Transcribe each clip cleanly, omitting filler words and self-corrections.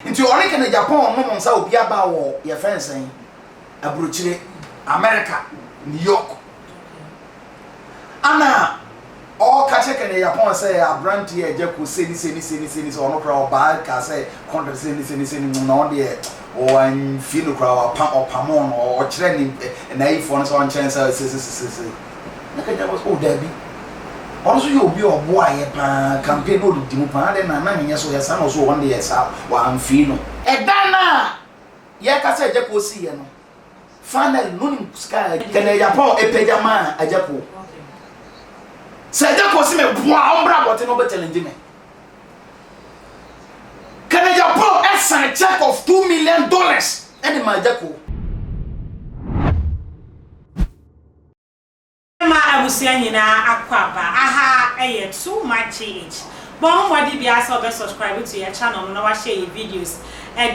Into only can Japan, no one saw Biaba or your friends saying Abruchile, America, New York. Anna, all Kachek and Japan say a brand here, Agya Koo say this or no crowd bad, can say, contract saying, no, dear, or in Philo crowd, or Pamon, or training, and a phone on chance. Look at that was old Debbie. Also, you'll be a boy, campaign of Dimupan, and my man, yes, your son also 1 day, one Philo. And Dana, Yaka said, Agya Koo see, final nooning sky, can a Japan, a pajama, Agya Koo. Say Agya Koo see me, wow, bravo, no better than Jimmy. Can a Japan sign a check of $2 million and my Agya Koo? Abusianyina akwaba aha too much age bon wadi bia so be subscribe to your channel no wa share videos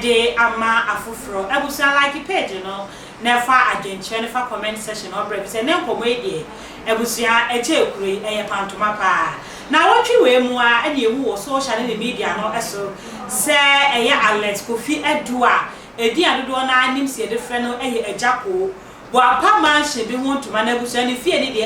de ama afufro abusia like page no never adwenture never comment section or break say nem komo edie abusia ekuri pantoma pa na wotwi we mu a na ewu wo social media no eso se alert kofi edu a edi adodo na anim se de frɛ no Agya Koo Wapa mansion be want to manage any fear ni de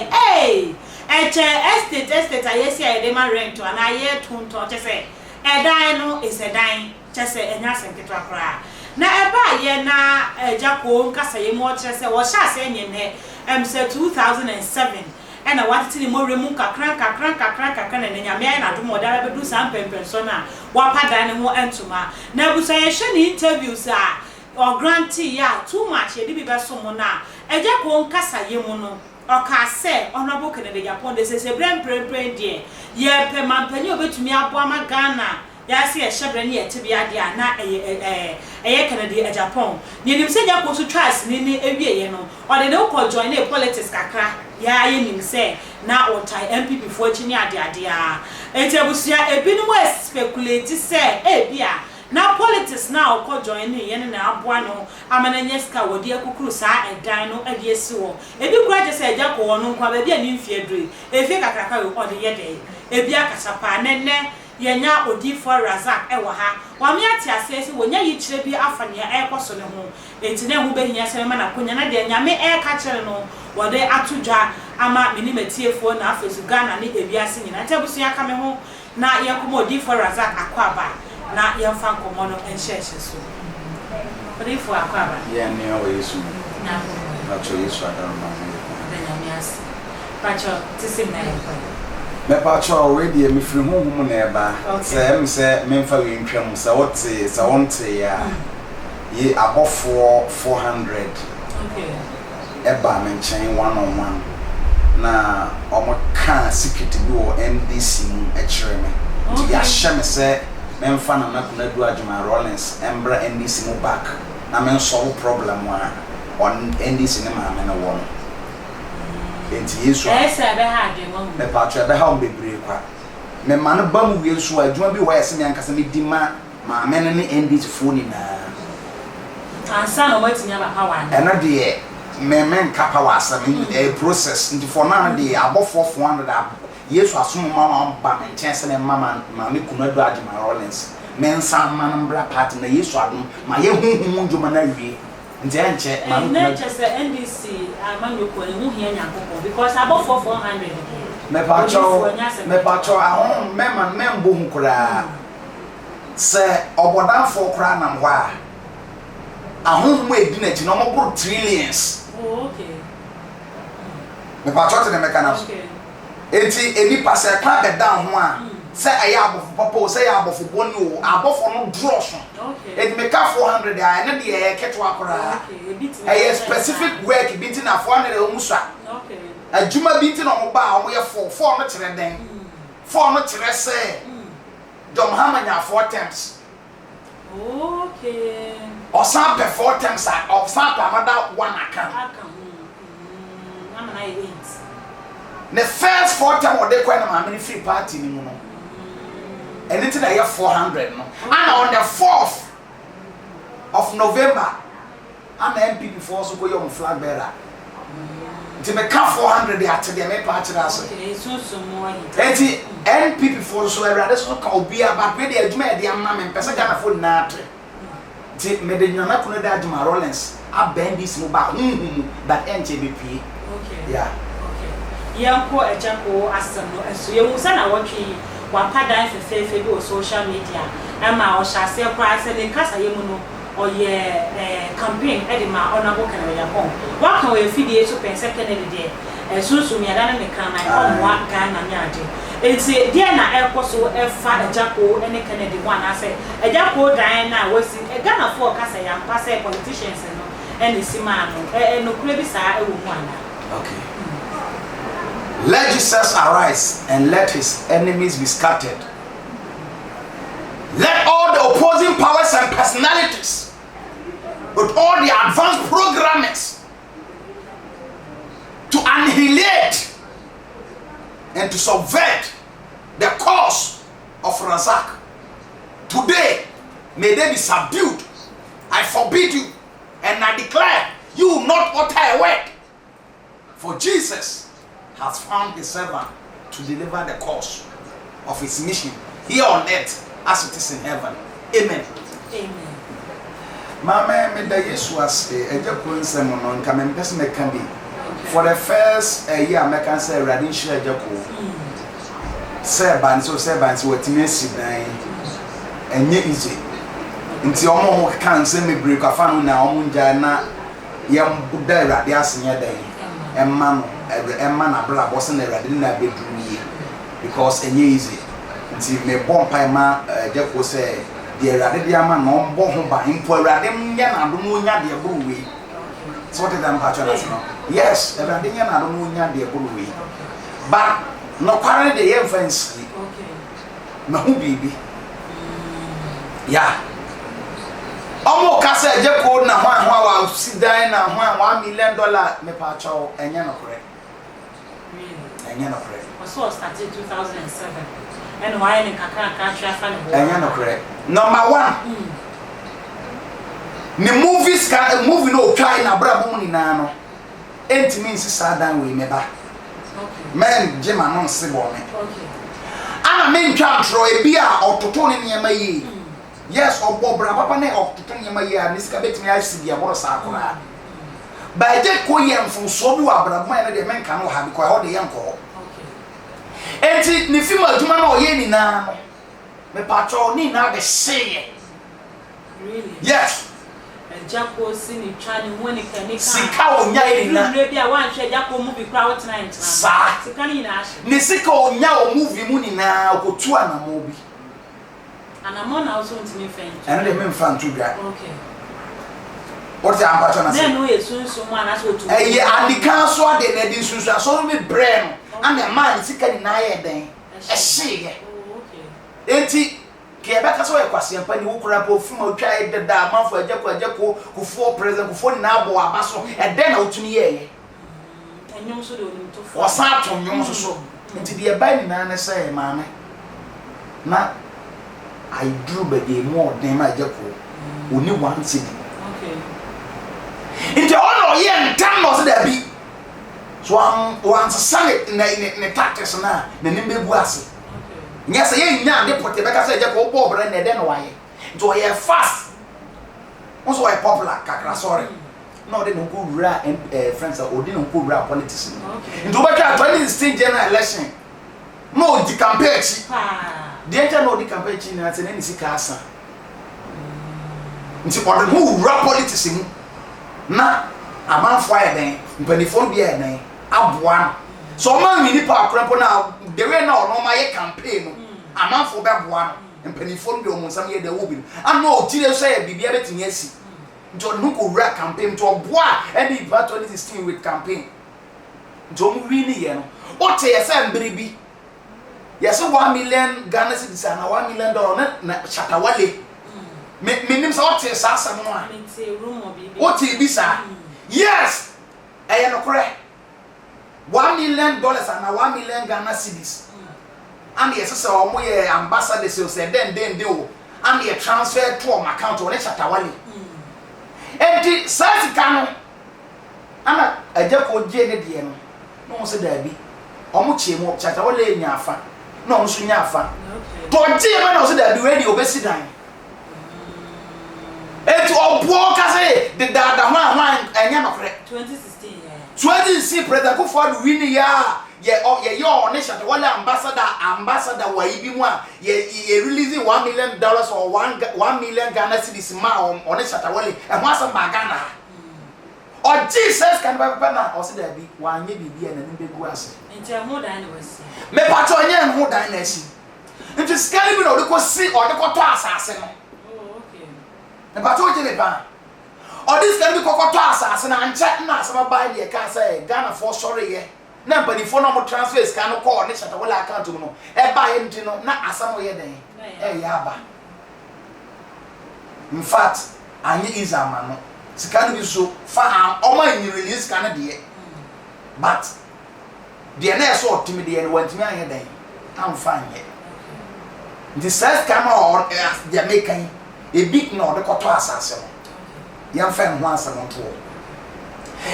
estate ayesi ayede ma rent and aye tonto che say dan no is a dan che say enya senketwa kra na eba ye na Agya Koo nkasa ye mo che say wo sha say enye ne say 2007 and I wanted to mo remu kakran na nyame na do mo da be do sam pempen so na wapa dan ne ho entuma na busa ye hwe ni interviews a or grantee ya too much ye di be so mo na Agya Koo nkasa ye mo no o ka se honorable Kennedy Agyapong de se brem de ye pe mampani obetumi abo ama Ghana ya se ye hyebre ne ye tebia de na Kennedy Agyapong ni nim se Agya Koo so twice ni ewie ye no o de ne ko join na politics kakra ya ye nim se na o tai MPP fo chi ni ade a etebusia ebinom speculate se bia na politics now ko join ni yen na aboa no amana nyeska wodi akukuru sa edan no ade esiwo ebi kura je se Agya Koo no kwa ba bia ni mfie dre efi kakraka we ode ye de ebi akasapa nenne yenya odi for Razak ewo ha wa me ati asese wonya yi kire bi afane ekoso ne ho enti na hu be hinya se na konya na de nyame ka kire no wode atudwa ama minimatiefo na afesu Ghana ni ebi ase nyina tebusu ya kame ho na yekomo odi for Razak akwaba na yamfa komo no enhyehyɛ so odi for akwaba Yeah, near Yesu. na Pacho Yesu adama. de nyame ase pacho tisim na yeko Me pacho already me free home na eba. Say me mfa we ntwam say what say wonte ya. Ye abofo 400. okay Eba me nchen 1-on-1. Na omo ka secret bi wo NDC mu e kire me. Nti ya hye me say me mfa na nakuna du adwuma Rollins embra NDC mu back. Na me solve problem wa on NDC ne ma me na wo. Enti Yesu esa be ha de mo me patro be ha on bebre kwa me man ba mu Yesu adwuma bi wo yesi me ankasa me di ma me ne NDC fo ni na ansa no matinya ba power ena de me nkapa wa asam process nti for now de abofo 400 Yesu asom ma ba me chance ne mama me kunu adu adwuma Rollins me nsa man mbra party na Yesu adum ma ye huhu ndwuma na wie nti enche ma na chese NDC amanyoko ehu hia nyankopon because above 400 me pacho ahon me man membo hu kura se obodafo kura nam ho a ahon mu edi na chi no mo trillions okay me pacho te me kana okay enti eni pase kwa be down ho a se aya abofo papa se ya abofo boni o abofo no draw so okay edi me ka 400 a na de e keto akora okay specific work binti na 400 o musa okay adwuma binti na mo ba o mo ye 4 no kire den 4 no kire se dom hamanya 4 times okay osan pe 4 times of sample another one account amana e the first 4 times o de kwa na ma many free party ni mu no anything that you 400 no and on the 4th of November I'm MPP for so go your flag bearer nti me ka 400 dey ate dey me pa ate da so okay so more nti NPP for so every so ka obi aba pe dey adwuma dey amma me pesa Ghana for na atre Ti me de nyana kuno da Adjuma Rollins abend this mo ba that NJBP. Okay. Yeah. Okay. Yanko Agya Koo asem no enso ye musa na wotwe wapadan fefefe bi o social media ama o hyase kwa se ne kasa ye mu no oye campaign edema honorable Agyapong waka we fidie so pense Kennedy de sunsun ya dana me kan na onwa Ghana nyaade enti die na ekoso efa Agya Koo ene Kennedy one ase Agya Koo dan na wasi Ghana for kasa ya mpase politicians no ene sima no no kure bi saa ewo mu ana. Okay. Let Jesus arise and let his enemies be scattered. Let all the opposing powers and personalities with all the advanced programmers to annihilate and to subvert the cause of Razak. Today, may they be subdued. I forbid you and I declare you will not utter a word. For Jesus has found his servant to deliver the cause of his mission here on earth as it is in heaven. Amen. Amen. Mama, me da Yesu ase Agya Koo nsem no nka me mpese me ka bi. For the first year me can say Radin share Agya Koo. Say ban so watimi asidan enye easy. Nti omo ho kan se me break afa no na omo nja na yam buda Rade asenye dan. Emma na bra boss na Rade na bedruye because enye easy. Nti me bon pai ma Agya Koo say the Rade dia ma no mbo ho ba impo Rade nya na do mo nya de buruwe. So what them patronus no? Yes, Rade nya na do mo nya de buruwe. But no kware de ye fancy. Okay. Na hu bibi. Yeah. Omo kasa Agya Koo na hwan wa sidan na hwan $1 million me pa chaw enye no kore. Enye no kore. Also started 2007. And why in kakra trafa ne bo. Enye no kore. Number 1. Ni movie no try na bra bo ni na no. Enti mean sisa dan we me ba. Okay. Men jema no se bo me. Okay. Ana men twa tro e bia ototo ne nyema yi. Yes, obo bra papa ne ototo nyema yi a nisika betimi asidi aboro sa akora. Ba Agya Koo yemfo so bi wa bra ma na de men kan no ha bi ko ho de yenko. Okay. Enti ni film adwuma na oye ni na no. Me patro ni na be seye. Really? Yes. Agya Koo sini twani woni kanika. Sika onya ni na. Ni bia wan hwe Agya Koo movie kra what night na. Sa. Sika ni na ahye. Ni sika onya o movie mu ni na okotu anamo bi. Anamo na also ntimi fan. Eno de me mfa ntu bia. Okay. What the ampacho na say? Na no yesunsu mu ana so tu. Eye adika so ade na di sunsu so me bre no. Ana man sika ni na ye den. Ehye. Oh, okay. Enti ke beka so ye kwase mpa ni wukura po fuma otwa ye deda manfo Agya Koo kufo president kufo ni na abo aba so e den na otuni ye. Enyom so de onim to fo. Osa to nyom so. Enti de ba ni na ne say maame. Na I drew by the more than my Agya Koo. Only one city. Okay. Into all of ye and was there be. So one sang it in the tactics na the nimbe buasi. Okay. Yes, ye nya de put the back say Agya Koo bob and then why. So ye fast. Also I popular kakra sorry. No, they don't go rare and friends or didn't go rare politics. Okay. Into back 2016 general election. No, the campaign. The enter no the campaign na se na sika asa. Nti order who rap politics mu na amanfo aye den mpanifo bi aye den aboa. So man mi nipa akrampo na the way na ono ma ye campaign no amanfo be boa no mpanifo bi o nsam ye de wo bi. Ana o tire so ye bibia betimi asi. Nti ono ko rap campaign to boa e bi 2016 with campaign. Nti o mu wi ni ye no. O te ye se mbere bi. Yes, $1 million Ghana cedis and $1 million na Chatawale. Meaning what is Sasa Moa? What is Bisa? Yes, I am correct. $1 million and $1 million Ghana cedis. And yes, so we ambassador said then do and the transfer to my account on Chatawale. And the Sasa Kano Anna Agya Koo Jane Diano. No, said there be. Omuchi mo Chatawale nyafa. No, so nyafa. To tie man no say that the radio be sidan. Eto the one and Yamakre 2016. 2016 President Kufuor win ya your nation ambassador wa ibi mu a ye releasing $1 million or 1 million Ghana cedis ma on Shatawale and once a Ghana. Or Jesus can be na or say there be one ye bibi and nbe gu ase. Nti mo dan na wasi. Me pato nye ho dan na asi. Nti skali bi na o de ko si o de ko to asase no. Oh, okay. Me pato je me pa. Or this can be ko to asase na nche na asama ba de ka say Ghana for sorry ye. Na mpani fo no mo transfer scan no call ne Shatawale account mu no. E ba ye nti no na asamo ye den. E ya ba. In fact, anye izama no. Scan bi so fa o ma nyi release scan de. But the na so otimi de no wantimi anye den. Am fine here. The first camera or the American a big no the koto asase no. Yan fa ho asase to.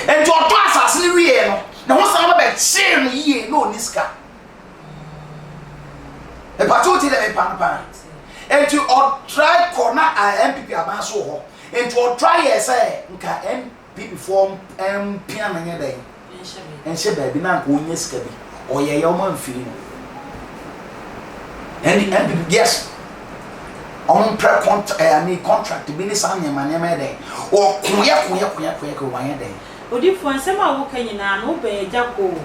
And to oto asase ni wie no. Na ho san ba che no yie no niska. E patoti de me pan. And to try corner MPP aban so ho. And to try say nka MPP form pian na nya den. Enhye ba bi na nka onye sika bi. Oye ye o man firi no. And yes, on contract be ni sam nyama nyama den o kuya ko wan den odi fo nsem a wo kan nyina no be Agya Koo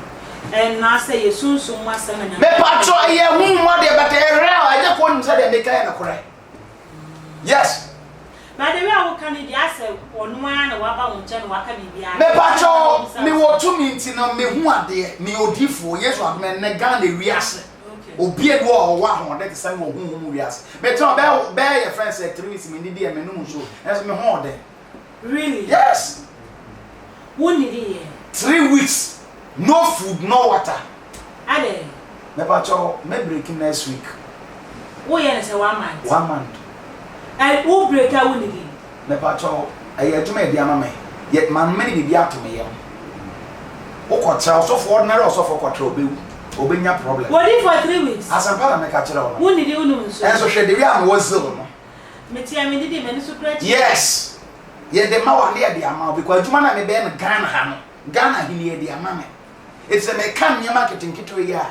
na say yesunsun wasem nyama me patro ye hu mo de beta real Agya Koo nim say de make na kore. Yes, na de we a wo kan di ase onu an na waba wo nche na waka bibia me patro me wo tu mi nti no me hu ade me odi fo yesu adme ne Ghana wi ase obi edu o wa ho de say wo hu wi ase me tell be your friends say 3 weeks me ndi e me no so eso me ho de. Really? Yes. One day 3 weeks no food no water. Ade Me patro me break next week. Wo ye na say 1 month. 1 month. And wo break a one day. Me patro aye aduma e dia ma me. Yet man many be ato me yam. Wo ko tra so for ordinary so for ko tra obewu. Obenya problem. What if for 3 weeks? Asampa na me ka kire wo. One day unu so. Enso hwe de wi am wo zil no. Me tia me didi me ni so kra. Yes. Ye de ma wa ne de ama because aduma na me be no Ghana ha no. Ghana hi ne de ama me. It's a me kan nya marketing kito ya.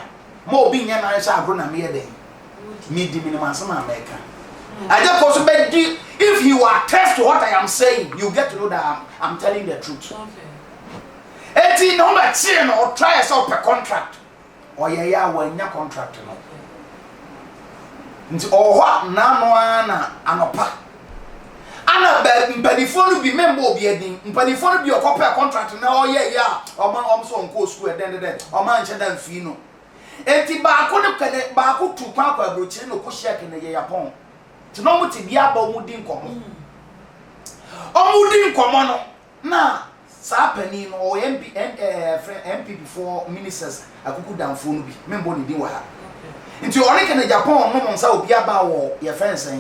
Ma obi nya na sha agro na me ye den. Me di minimum sama America. Agya Koo so be di if you attest to what I am saying, you get to know that I'm telling the truth. Okay. 18 number 10 or try yourself per contract. Or ya wanya contract no. Nti oho na no ana anopa. Ana be mpanifo no bi member obi adin. Mpanifo no bi okopa contract na oye ya oman so nko school den oman nche dan fi no. Enti ba ko ne kane ba ko tu kwa kwa brochire no ko share kane ye Yapon. Ti no muti bia ba mu din komo. Omu din komo no na sa pani no MP before ministers akuku danfo no bi membo ni din wa ha nti oni kana Japan no monsa obi aba wo ye fence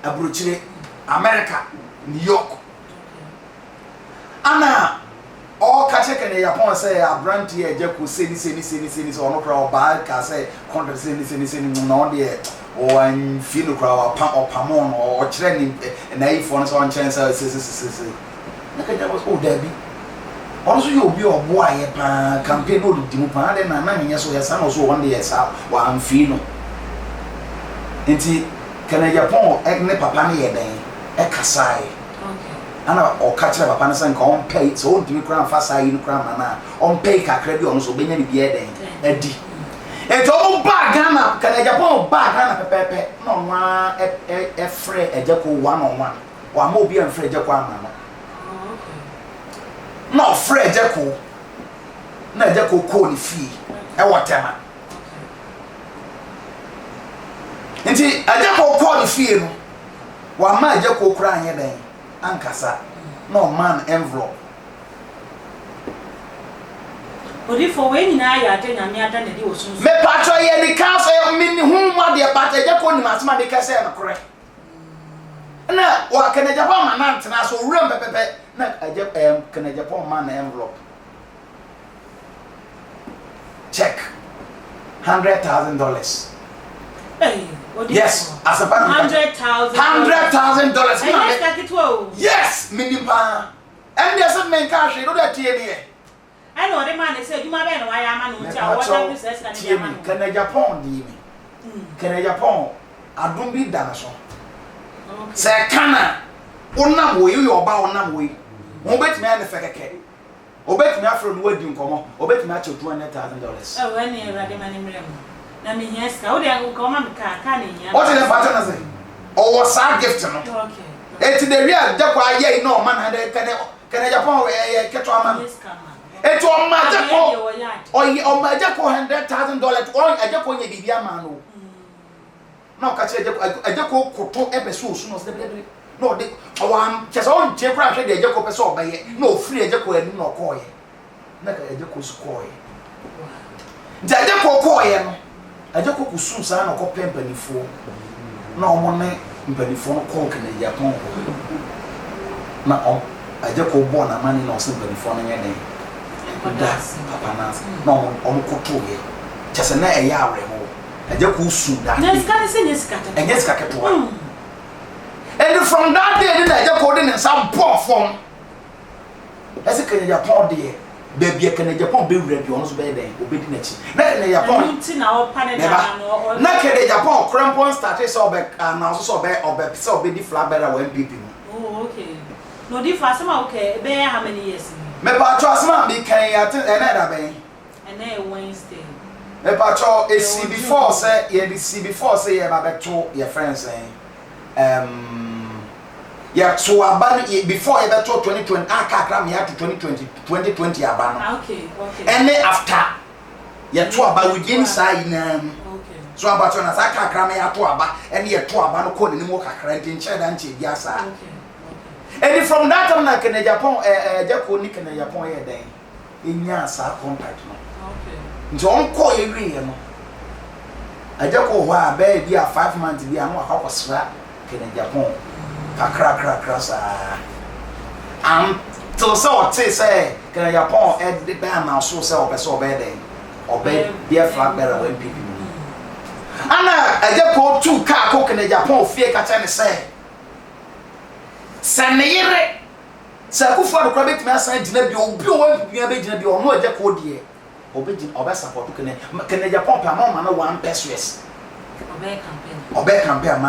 abrochire America New York ana o ka che kana Japan say abrant ye Agya Koo seni so no kra oba ka say contract seni no de o an feel kra o pamon o kire ni na ifo no so on chance say naka was oh Debbie. Also you be a boy campaign no di mu pa de na na so ya san so one day sa wa amfi no. Enti kana Agyapong ne papa ne ye den e kasai. Okay. Ana o ka kire papa ne san ka on pay so on di mi kra fa sai no kra ma na on pay kakra bi on so benya ni bi e den edi. Enti o ba Ghana kana Agyapong ba Ghana pepepe no nwa e frɛ Agya Koo 1-on-1. Wa ma obi an frɛ Agya Koo ama no. No frɛ Agya Koo. Na Agya Koo ko ni fi e wotema. Nti Agya Koo ko ni fi no. Wa ma Agya Koo kura anye den ankasa. No man envelope. Odi for when na ya de na me ada na di osun. Me patro ye ni ka so me ni hu ma de patro Agya Koo ni masema de ka se na kore. Na wa kana Agyapong ma na ntena so wura pepepe na kana Agyapong ma na envelope. Check $100,000. Hey, yes, as a $100,000. Yes, minimum. And there's a man cash, you know that here. I know the man said, you might be no I am what I was saying. Can a Japan, dear? Can a Japan? I don't be done so. Say, Kana, Onam way, you are bound Nam way. Obey me and the Fekake. Obey me from wedding, obey me to $200,000. Oh, when you're ready, my name. I mean, yes, how they will come on the car, can you? What is the pattern? Or was our gift? Okay. It's the real Japa, yea, no man, can a Japan catch a man. It's all my Jaco, or my Jaco $100,000 or a Jaco, a Bibiamano. No, catch a Jaco could talk episode soon as the baby. No, the one just on Jacra, the Jaco Peso by it. No free Jaco and no coy. Never a Jaco's coy. The Jaco coy. A Jaco soon sign or copy penny for no money in penny for coke in the Japon. Now, a Jaco born a man in or simply for any name. That's Papa no on Cotoye. Just a yard remote. A Jaco soon that. Yes, can I say this cat? And yes, Cacatua. And from that day, then I just called in some poor form. As a Japan dear, baby, a Japan be ready on bed, obeying it. Not in Japan, not in Japan, crampon started so back and also back or back so baby flat better when people. Oh, okay. No, difference, okay. Bear how many years? My trust man became another bay. And then Wednesday. My patro is see before, say, you see before, say, about two your friends saying. Yeah, so about before ever 2020, I can't me to 2020 abana. Okay. And then after, yeah, two about within side. Okay. So about when I can't cram me to about and yet two about code in the mocha cranking chair and cheap, yes, sir. And from that time, like in Japan, Jaco Nick in Japan, yeah, then in Yasa contact. Okay. Don't call you real. I Jaco, why, baby, 5 months, we are not how was slap. In Japan, crack, till so say, can Japan add the band now so self as so bad or bed, dear flat better when people. Anna, I just put 2 car cook in the Japan, fear catching say. Sanere, Saku for the credit me assign to be obedient, be or no Jaco dear, obedient or best support can the Japan per moment 1 pesos. Or back campaign,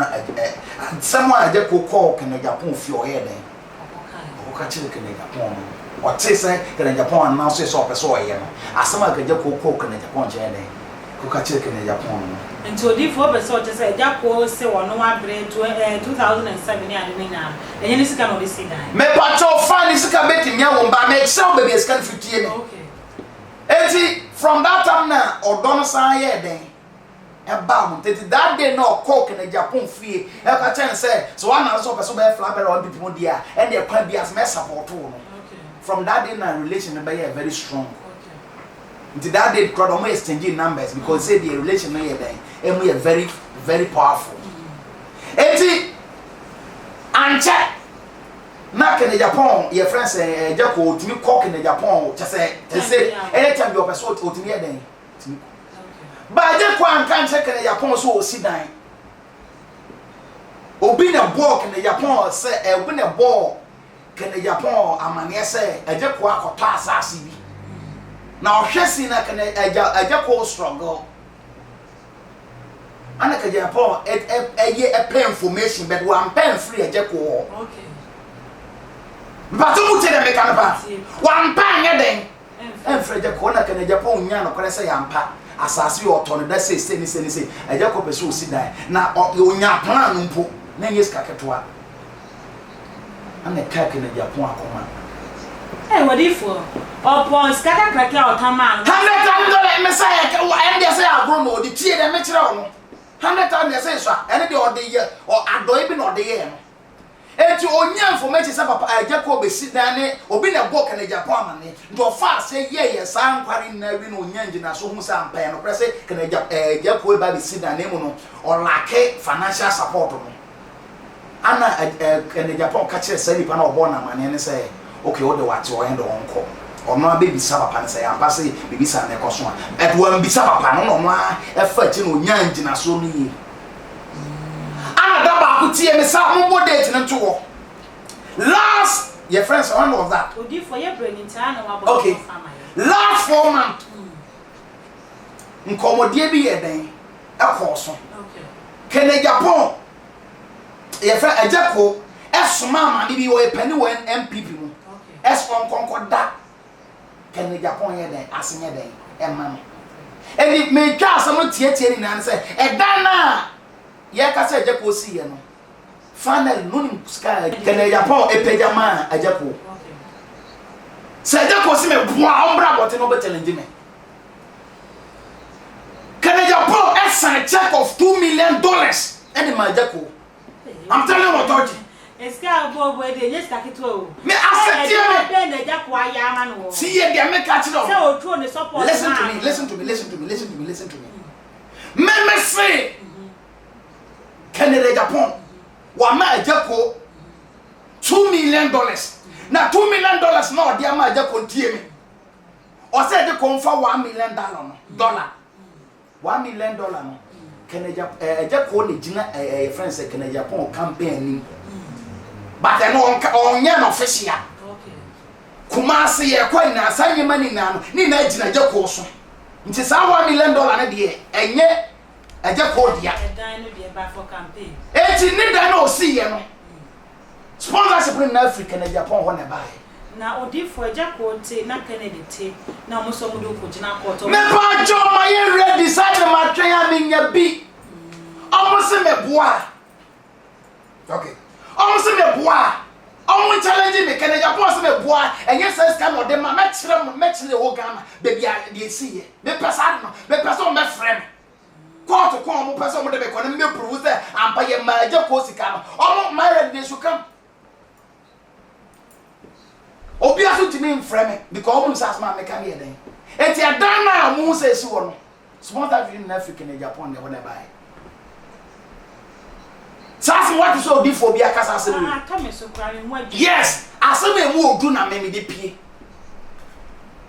someone I just call can a Japan for your head. Or catch it in Japan. Or say, can a Japan now say so, as someone can just cook in a Japan journey. Cook a chicken in Japan. And to the 4 so to say, Jaco say, or no one bread 2007 year, and you can only see that. May Pacho find this cabin, young, but make some babies can 15. Okay. From that time now, or don't say, then. About that day no coke in the Japan fee. I can say so one also person be flabber on people there and they can be as mess support too. Okay. From that day na relation be very strong. Okay. Until that day crowd almost exchanging numbers because say the relation na there and we are very very powerful. Enti anche na in the Japan your friends say Jaco to me coke in the Japan just say anytime your person to me there. But I just can't check in the Japan so sit down. Obi na ball in the Japan say obi na ball in the Japan amane say I just kwa akota asase bi. Na ohwesi na can I just struggle. Ana ka Japan a pay information but one pen free I just go. Okay. But you tell them can ba. One pen yeden. En free just ko na can Japan nya no kwere say yampa. Asasi otono da say Agya Koo person si dan na onya plan mpo na yes kaketoa ana kake na Japan akoma what if upon skaka krake otama $100 message and they say agro no the tie dem me kire ono $100 say so and the or the year or ado bi no the year no enti onya information say papa Agya Koo be si dan ne obi na book na Japan amane do fa say ye san kware na wi no onya ngina so hu say ampa no press can Agya Koo ba be si dan ne mu no or lack financial support no ana can Japan catch say nipa na obo na amane ne say okay what the what o end on ko ono abebi sa papa ne say ampa say bibi sa ne koso a et wan bi sa papa no no a e fa ti no onya ngina so no yi ana da ba ku tie me sa mo date ne to last Your friends, when was that? Okay. Last 4 months. Nkomodie bi yeden ekoso. Okay. Kene Agyapong. Your friend Agya Koo esoma amani bi wo epani wo MPP mu. Okay. Eson konkoda. Kene Agyapong yeden asenye den emma. Eni me twa asem tietie ni nan se edan na ye ka se Agya Koo si ye no. Final no sky Kene Agyapong epejama Agya Koo. Okay. Se Agya Koo si me boa ombra bote no be challenge me. Agyapong a check of $2 million and the Agya Koo. I'm telling you what authority. It's got boy they just take it to. Me accept you. Agya Koo ayama no. See they make catch it up. So throw the support. Listen to me. Me say. Agyapong. Wa ma Agya Koo $2 million. Now $2 million no dia ma Agya Koo tie me. O say Agya Koo for $1 million dollar. $1 million no. Agya Koo le gina friends say Kene Agyapong campaign ni. But I know on yan official. Okay. Kumasi ye kwa na sanye mani na no ni na gina Agya Koo so. Nti sa $1 million na de enye Agya Koo dia. Dan no de ba for campaign. Eti ni dan no si ye no. Sponsorship in Africa Kene Agyapong ho na ba. Na odi for Agya Koo te na Kennedy te na mo so mo do ko gina court. Me pa jo ma ye ready side ma twen ya me nya bi. Omo se me boa. Okay. Omo se me boa. Omo challenge me Kene Agyapong se me boa. Enye sense kan o de ma me kire wo Ghana baby dey see ye. Me pesa no. Me pesa o me frame. Court ko omo pesa o mo de be ko na me prove say ampa ye ma Agya Koo sika no. Omo my ready dey should come. Obi aso timi mfreme because omo nsas ma meka me den. Enti adan na mo se si wo no. Sponsor in Africa Kene Agyapong ne buy. Sas what is so before be akasa se me. Come so crying what. Yes, asem emu odu na me de pie.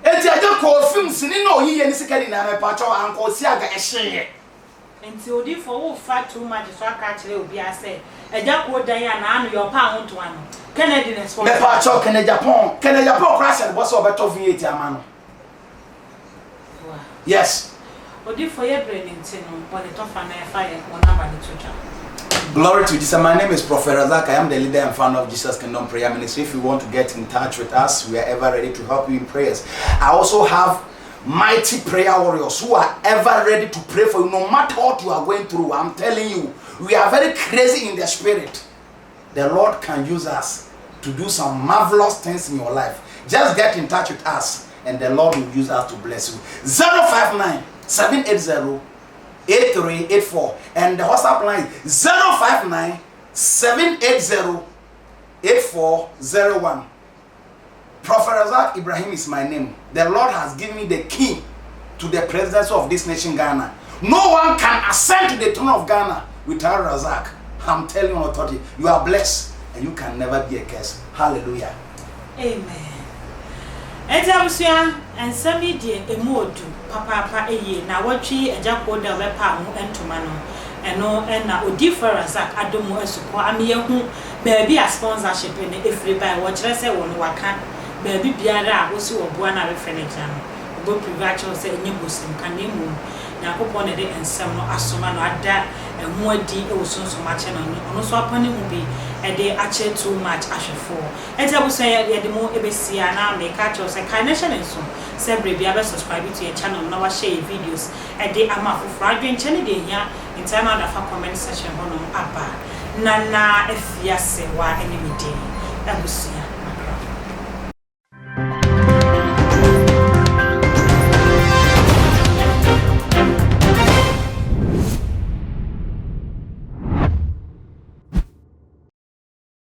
Enti Agya Koo film sini no yiye ni sika ni na me pa cho anko si aga ehye. Enti odi for wo fa too much so aka kire obi ase. Agya Koo dan ya na anu yo pa ho to ano. Kennedy ne sponsor. Me pa cho Kene Agyapong crash and boss obeto V8 amano. Wow. Yes. Odi for your brain intino, but the top and fire one number the church. Glory to Jesus. My name is Prophet Razak. I am the leader and founder of Jesus Kingdom Prayer Ministry. If you want to get in touch with us, we are ever ready to help you in prayers. I also have mighty prayer warriors who are ever ready to pray for you no matter what you are going through. I'm telling you, we are very crazy in the spirit. The Lord can use us to do some marvelous things in your life. Just get in touch with us and the Lord will use us to bless you. 059 780 8384 and the WhatsApp line 059 780 8401. Prophet Razak Ibrahim is my name. The Lord has given me the key to the presidency of this nation, Ghana. No one can ascend to the throne of Ghana without Razak. I'm telling you authority, you are blessed and you can never be a curse. Hallelujah. Amen. Ejabusia and semi de emodu papa eye na watchi Agya Koo da wepa ho entoma no eno na odi for Razak adomo esupo amiye hu baabi a sponsorship ne efri by wo kire se wo no waka baabi biara a wo si wo boa na reference no obo private say enye bosim kan emu yakopon ne de ensem no asoma no ada ehu adi e wo sonso ma che no ono so apane hu bi e de ache too much ashefo ejabusia ye de mo ebesia na me ka cho say kan nation enso se brebi abe subscribe to your channel na wa share videos e de ama foforo adwen chene de nya in time and afa comment section hono aba na efia se wa enemy day ebusia